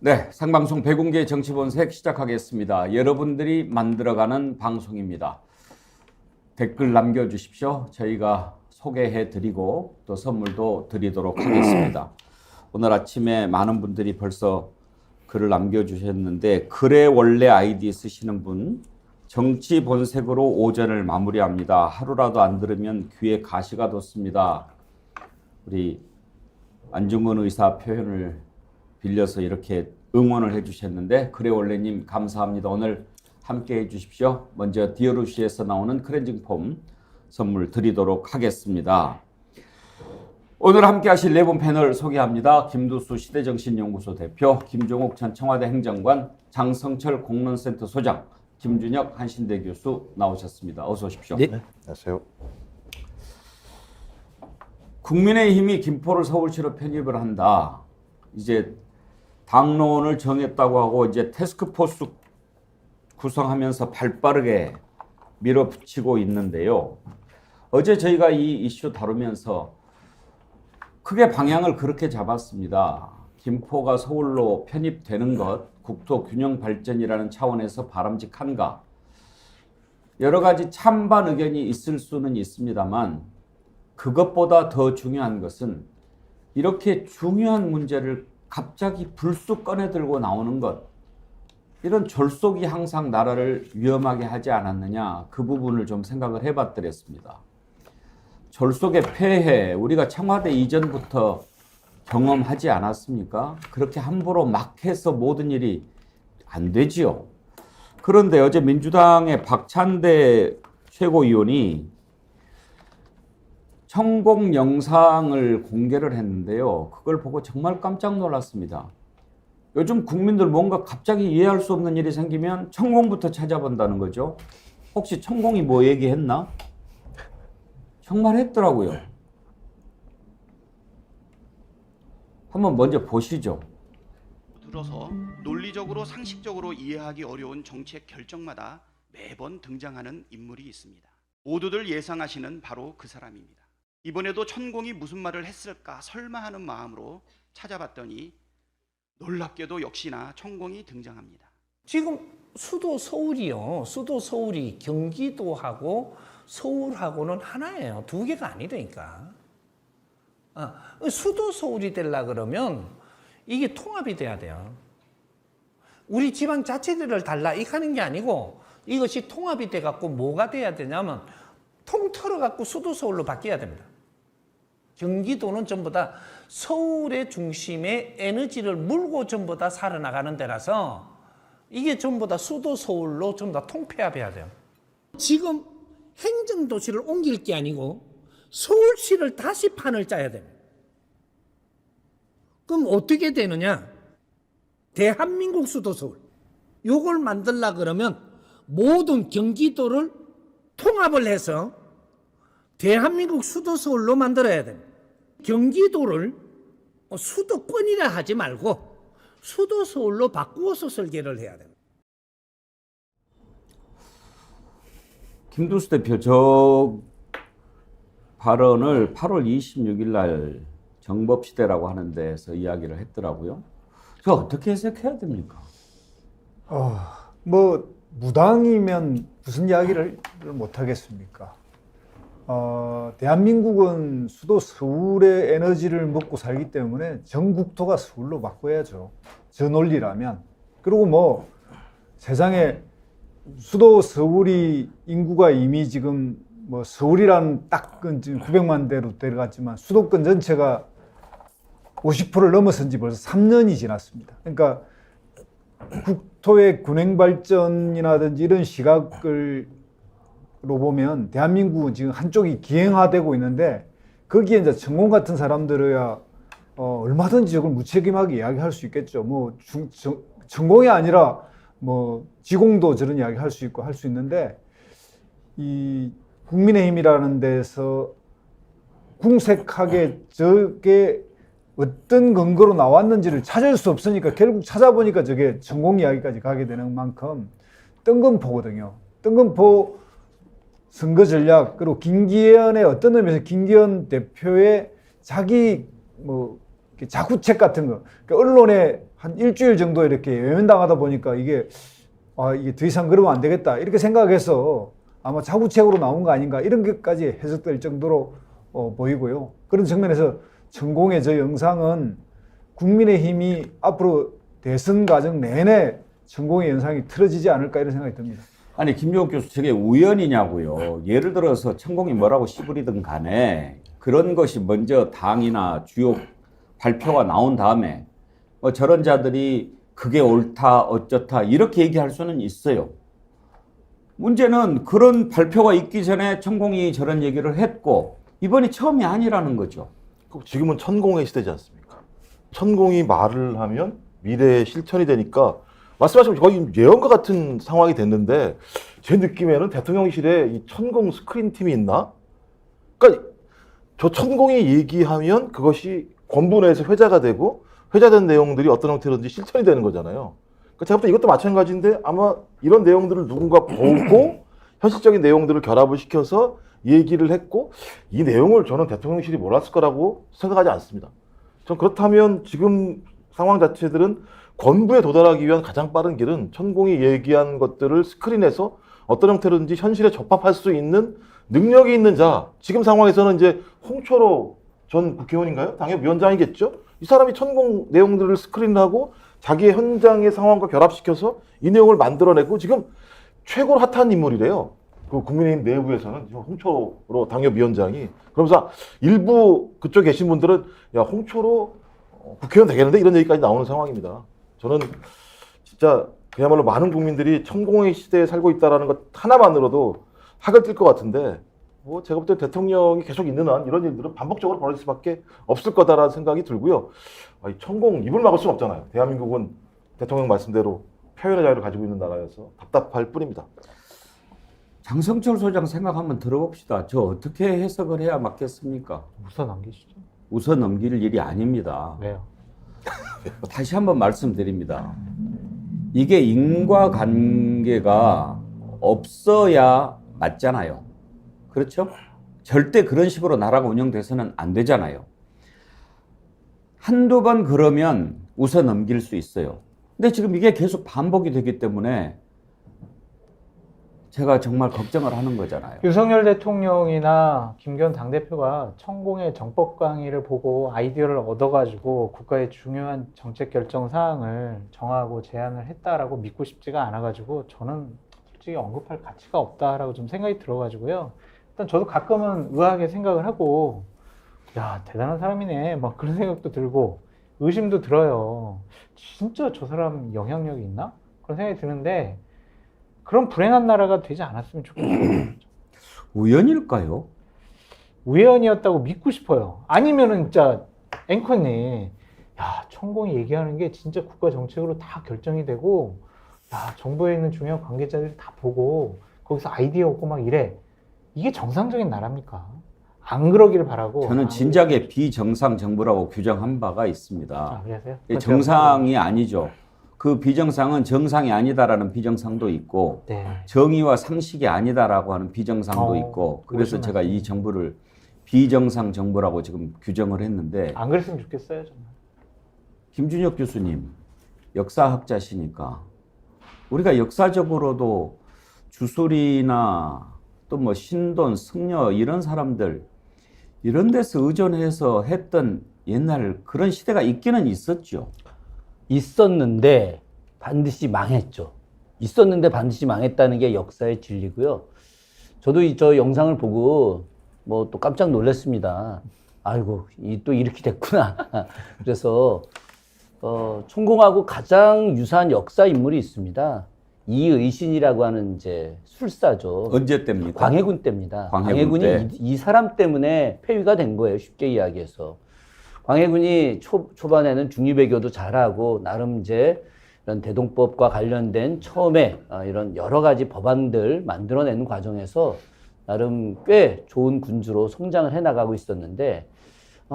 네, 생방송 백운계 정치본색 시작하겠습니다. 여러분들이 만들어가는 방송입니다. 댓글 남겨주십시오. 저희가 소개해드리고 또 선물도 드리도록 하겠습니다. 오늘 아침에 많은 분들이 벌써 글을 남겨주셨는데 글의 원래 아이디 쓰시는 분 정치본색으로 오전을 마무리합니다. 하루라도 안 들으면 귀에 가시가 돋습니다. 우리 안중근 의사 표현을 빌려서 이렇게 응원을 해주셨는데 그래 원래님 감사합니다. 오늘 함께 해주십시오. 먼저 디어루시에서 나오는 클렌징 폼 선물 드리도록 하겠습니다. 오늘 함께 하실 네 분 패널 소개합니다. 김두수 시대정신연구소 대표, 김종욱 전 청와대 행정관, 장성철 공론센터 소장, 김준혁 한신대 교수 나오셨습니다. 어서 오십시오. 네. 안녕하세요. 국민의힘이 김포를 서울시로 편입을 한다. 이제 당론을 정했다고 하고 이제 태스크포스 구성하면서 발빠르게 밀어붙이고 있는데요. 어제 저희가 이 이슈 다루면서 크게 방향을 그렇게 잡았습니다. 김포가 서울로 편입되는 것, 국토 균형 발전이라는 차원에서 바람직한가? 여러 가지 찬반 의견이 있을 수는 있습니다만 그것보다 더 중요한 것은 이렇게 중요한 문제를 갑자기 불쑥 꺼내 들고 나오는 것, 이런 졸속이 항상 나라를 위험하게 하지 않았느냐, 그 부분을 좀 생각을 해봤더랬습니다. 졸속의 폐해, 우리가 청와대 이전부터 경험하지 않았습니까? 그렇게 함부로 막 해서 모든 일이 안 되지요. 그런데 어제 민주당의 박찬대 최고위원이 천공 영상을 공개를 했는데요. 그걸 보고 정말 깜짝 놀랐습니다. 요즘 국민들 뭔가 갑자기 이해할 수 없는 일이 생기면 천공부터 찾아본다는 거죠. 혹시 천공이 뭐 얘기했나? 정말 했더라고요. 한번 먼저 보시죠. 들어서 논리적으로 상식적으로 이해하기 어려운 정책 결정마다 매번 등장하는 인물이 있습니다. 모두들 예상하시는 바로 그 사람입니다. 이번에도 천공이 무슨 말을 했을까 설마 하는 마음으로 찾아봤더니 놀랍게도 역시나 천공이 등장합니다. 지금 수도 서울이요. 수도 서울이 경기도하고 서울하고는 하나예요. 두 개가 아니라니까. 수도 서울이 되려고 그러면 이게 통합이 돼야 돼요. 우리 지방자치들을 달라 이렇게 하는 게 아니고 이것이 통합이 돼갖고 뭐가 돼야 되냐면 통틀어갖고 수도 서울로 바뀌어야 됩니다. 경기도는 전부 다 서울의 중심에 에너지를 물고 전부 다 살아나가는 데라서 이게 전부 다 수도 서울로 전부 다 통폐합해야 돼요. 지금 행정도시를 옮길 게 아니고 서울시를 다시 판을 짜야 됩니다. 그럼 어떻게 되느냐? 대한민국 수도 서울. 요걸 만들려고 그러면 모든 경기도를 통합을 해서 대한민국 수도 서울로 만들어야 됩니다. 경기도를 수도권이라 하지 말고 수도 서울로 바꾸어서 설계를 해야 됩니다. 김두수 대표, 저 발언을 8월 26일 날 정법시대라고 하는 데서 이야기를 했더라고요. 저 어떻게 해석해야 됩니까? 뭐 무당이면 무슨 이야기를 못 하겠습니까? 대한민국은 수도 서울의 에너지를 먹고 살기 때문에 전국토가 서울로 바꿔야죠. 저 논리라면. 그리고 뭐 세상에 수도 서울이 인구가 이미 지금 뭐 서울이라는 딱 지금 900만 대로 데려갔지만 수도권 전체가 50%를 넘어선 지 벌써 3년이 지났습니다. 그러니까 국토의 균형 발전이라든지 이런 시각을 로 보면 대한민국은 지금 한쪽이 기행화되고 있는데 거기에 이제 천공 같은 사람들이야 얼마든지 저걸 무책임하게 이야기할 수 있겠죠. 뭐 천공이 아니라 뭐 지공도 저런 이야기 할 수 있고 할 수 있는데 이 국민의힘이라는 데서 궁색하게 저게 어떤 근거로 나왔는지를 찾을 수 없으니까 결국 찾아보니까 저게 천공 이야기까지 가게 되는 만큼 뜬금포거든요. 뜬금포 선거 전략, 그리고 김기현의 어떤 의미에서 김기현 대표의 자기 뭐 자구책 같은 거, 그러니까 언론에 한 일주일 정도 이렇게 외면당하다 보니까 이게 이게 더 이상 그러면 안 되겠다 이렇게 생각해서 아마 자구책으로 나온 거 아닌가 이런 것까지 해석될 정도로 보이고요. 그런 측면에서 천공의 저 영상은 국민의힘이 앞으로 대선 과정 내내 천공의 영상이 틀어지지 않을까 이런 생각이 듭니다. 아니 김종욱 교수 저게 우연이냐고요. 예를 들어서 천공이 뭐라고 시부리든 간에 그런 것이 먼저 당이나 주요 발표가 나온 다음에 저런 자들이 그게 옳다 어쩌다 이렇게 얘기할 수는 있어요. 문제는 그런 발표가 있기 전에 천공이 저런 얘기를 했고 이번이 처음이 아니라는 거죠. 지금은 천공의 시대지 않습니까? 천공이 말을 하면 미래의 실천이 되니까 말씀하신 거의 예언과 같은 상황이 됐는데 제 느낌에는 대통령실에 이 천공 스크린 팀이 있나? 그러니까 저 천공이 얘기하면 그것이 권부 내에서 회자가 되고 회자된 내용들이 어떤 형태로든지 실천이 되는 거잖아요. 그러니까 제가 볼 때 이것도 마찬가지인데 아마 이런 내용들을 누군가 보고 현실적인 내용들을 결합을 시켜서 얘기를 했고 이 내용을 저는 대통령실이 몰랐을 거라고 생각하지 않습니다. 전 그렇다면 지금 상황 자체들은 권부에 도달하기 위한 가장 빠른 길은 천공이 얘기한 것들을 스크린에서 어떤 형태로든지 현실에 접합할 수 있는 능력이 있는 자, 지금 상황에서는 이제 홍철호 전 국회의원인가요? 당협위원장이겠죠? 이 사람이 천공 내용들을 스크린하고 자기의 현장의 상황과 결합시켜서 이 내용을 만들어내고 지금 최고로 핫한 인물이래요. 그 국민의힘 내부에서는 홍철호 당협위원장이. 그러면서 일부 그쪽 계신 분들은 야 홍철호 국회의원 되겠는데 이런 얘기까지 나오는 상황입니다. 저는 진짜 그야말로 많은 국민들이 천공의 시대에 살고 있다는 것 하나만으로도 학을 띨 것 같은데 뭐 제가 볼 때 대통령이 계속 있는 한 이런 일들은 반복적으로 벌어질 수밖에 없을 거다라는 생각이 들고요. 천공 입을 막을 수는 없잖아요. 대한민국은 대통령 말씀대로 표현의 자유를 가지고 있는 나라여서 답답할 뿐입니다. 장성철 소장 생각 한번 들어봅시다. 저 어떻게 해석을 해야 맞겠습니까? 우선 넘기시죠. 웃어 넘길 일이 아닙니다. 왜요? 다시 한번 말씀드립니다. 이게 인과관계가 없어야 맞잖아요. 그렇죠? 절대 그런 식으로 나라가 운영돼서는 안 되잖아요. 한두 번 그러면 웃어 넘길 수 있어요. 근데 지금 이게 계속 반복이 되기 때문에 제가 정말 걱정을 하는 거잖아요. 윤석열 대통령이나 김기현 당대표가 천공의 정법 강의를 보고 아이디어를 얻어가지고 국가의 중요한 정책 결정 사항을 정하고 제안을 했다라고 믿고 싶지가 않아가지고 저는 솔직히 언급할 가치가 없다라고 좀 생각이 들어가지고요. 일단 저도 가끔은 의아하게 생각을 하고 야 대단한 사람이네 막 그런 생각도 들고 의심도 들어요. 진짜 저 사람 영향력이 있나? 그런 생각이 드는데 그런 불행한 나라가 되지 않았으면 좋겠어요. 우연일까요? 우연이었다고 믿고 싶어요. 아니면은 진짜 앵커님, 야 천공이 얘기하는 게 진짜 국가 정책으로 다 결정이 되고, 야 정부에 있는 중요한 관계자들이 다 보고 거기서 아이디어 얻고 막 이래. 이게 정상적인 나라입니까? 안 그러기를 바라고. 저는 진작에 비정상 정부라고 규정한 바가 있습니다. 그러세요? 정상이 아니죠. 그 비정상은 정상이 아니다라는 비정상도 있고 네. 정의와 상식이 아니다라고 하는 비정상도 있고 그래서 제가 이 정부를 비정상 정부라고 지금 규정을 했는데 안 그랬으면 좋겠어요 정말. 김준혁 교수님 역사학자시니까 우리가 역사적으로도 주술이나 또 뭐 신돈, 승려 이런 사람들 이런 데서 의존해서 했던 옛날 그런 시대가 있기는 있었죠. 있었는데 반드시 망했죠. 있었는데 반드시 망했다는 게 역사의 진리고요. 저도 저 영상을 보고 뭐 또 깜짝 놀랐습니다. 아이고, 또 이렇게 됐구나. 그래서 천공하고 가장 유사한 역사 인물이 있습니다. 이의신이라고 하는 이제 술사죠. 언제 때입니까? 광해군 때입니다. 광해군 때. 광해군이 이 사람 때문에 폐위가 된 거예요. 쉽게 이야기해서. 광해군이 초반에는 중리배교도 잘하고 나름 이제 이런 대동법과 관련된 처음에 이런 여러 가지 법안들 만들어내는 과정에서 나름 꽤 좋은 군주로 성장을 해나가고 있었는데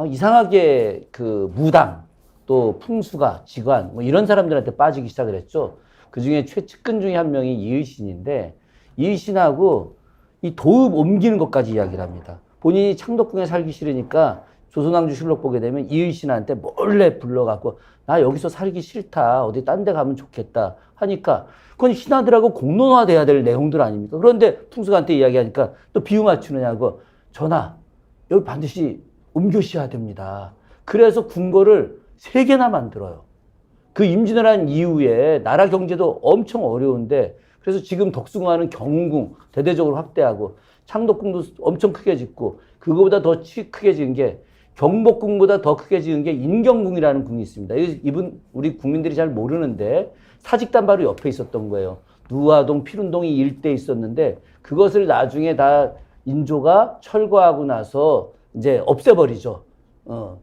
이상하게 그 무당 또 풍수가 직관 뭐 이런 사람들한테 빠지기 시작을 했죠. 그 중에 최측근 중에 한 명이 이의신인데 이의신하고 이 도읍 옮기는 것까지 이야기를 합니다. 본인이 창덕궁에 살기 싫으니까 조선왕조실록 보게 되면 이의신한테 몰래 불러갖고 나 여기서 살기 싫다. 어디 딴 데 가면 좋겠다. 하니까 그건 신하들하고 공론화돼야 될 내용들 아닙니까? 그런데 풍수한테 이야기하니까 또 비유 맞추느냐고 전하 여기 반드시 옮겨셔야 됩니다. 그래서 궁궐을 3개나 만들어요. 그 임진을 한 이후에 나라 경제도 엄청 어려운데 그래서 지금 덕숭아는 경운궁 대대적으로 확대하고 창덕궁도 엄청 크게 짓고 그거보다 더 크게 지은 게 경복궁보다 더 크게 지은 게 인경궁이라는 궁이 있습니다. 이분 우리 국민들이 잘 모르는데 사직단 바로 옆에 있었던 거예요. 누화동, 피룬동이 일대에 있었는데 그것을 나중에 다 인조가 철거하고 나서 이제 없애버리죠.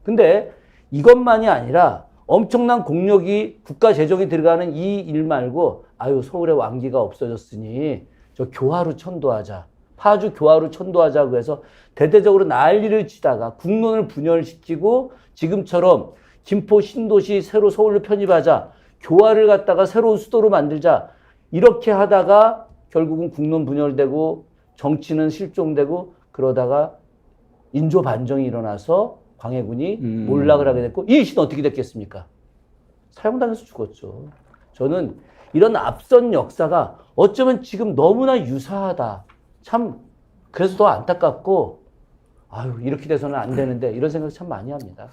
근데 이것만이 아니라 엄청난 공력이 국가 재정에 들어가는 이 일 말고 아유 서울의 왕기가 없어졌으니 저 교화로 천도하자. 파주 교화로 천도하자고 해서 대대적으로 난리를 치다가 국론을 분열시키고 지금처럼 김포 신도시 새로 서울로 편입하자. 교화를 갖다가 새로운 수도로 만들자. 이렇게 하다가 결국은 국론 분열되고 정치는 실종되고 그러다가 인조 반정이 일어나서 광해군이 몰락을 하게 됐고 이의신은 어떻게 됐겠습니까? 사형당해서 죽었죠. 저는 이런 앞선 역사가 어쩌면 지금 너무나 유사하다. 참 그래서 더 안타깝고 아유 이렇게 돼서는 안 되는데 이런 생각 참 많이 합니다.